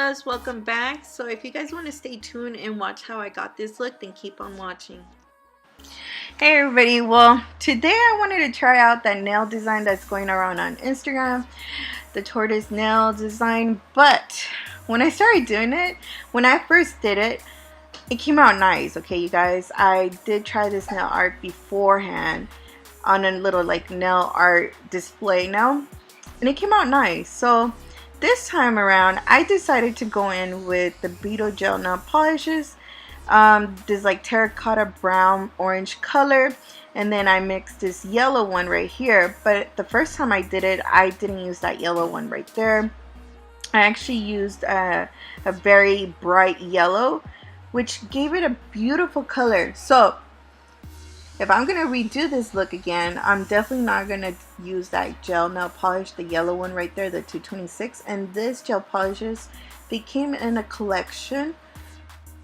loves, welcome back. So if you guys want to stay tuned and watch how I got this look, then keep on watching. Hey everybody, well today I wanted to try out that nail design that's going around on Instagram, the tortoise nail design. But when I started doing it, when I first did it, it came out nice. Okay, you guys, I did try this nail art beforehand on a little like nail art display now, and it came out nice. So this time around I decided to go in with the beetle gel nail polishes, this like terracotta brown orange color, and then I mixed this yellow one right here. But the first time I did it, I didn't use that yellow one right there. I actually used a very bright yellow, which gave it a beautiful color. So if I'm gonna redo this look again, I'm definitely not gonna use that gel nail polish, the yellow one right there, the 226. And this gel polishes, they came in a collection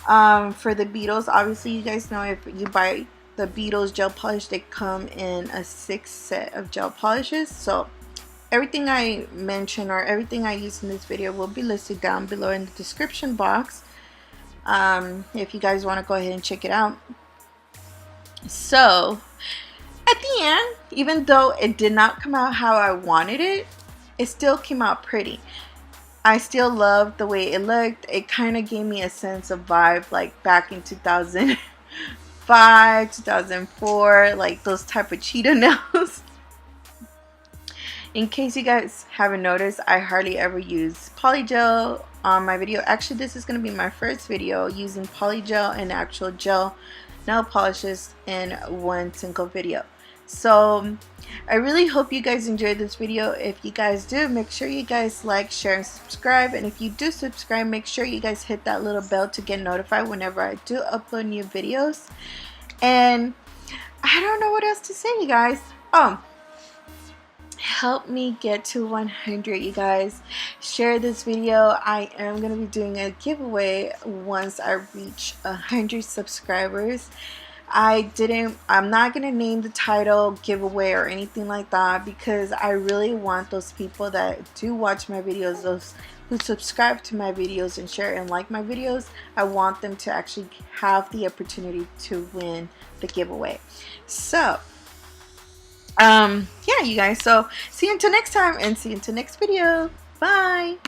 for the beetles. Obviously, you guys know if you buy the beetles gel polish, they come in a 6 set of gel polishes. So everything I mention or everything I use in this video will be listed down below in the description box, if you guys want to go ahead and check it out. So at the end, even though it did not come out how I wanted it, it still came out pretty. I still loved the way it looked. It kind of gave me a sense of vibe like back in 2005, 2004, like those type of cheetah nails. In case you guys haven't noticed, I hardly ever use polygel on my video. Actually, this is going to be my first video using polygel and actual gel nail polishes in one single video. So I really hope you guys enjoyed this video. If you guys do, make sure you guys like, share, and subscribe. And if you do subscribe, make sure you guys hit that little bell to get notified whenever I do upload new videos. And I don't know what else to say, you guys. Oh, help me get to 100, you guys. Share this video. I am going to be doing a giveaway once I reach 100 subscribers. I'm not going to name the title giveaway or anything like that, because I really want those people that do watch my videos, those who subscribe to my videos and share and like my videos, I want them to actually have the opportunity to win the giveaway. So yeah, you guys, so see you until next time, and see you until next video. Bye.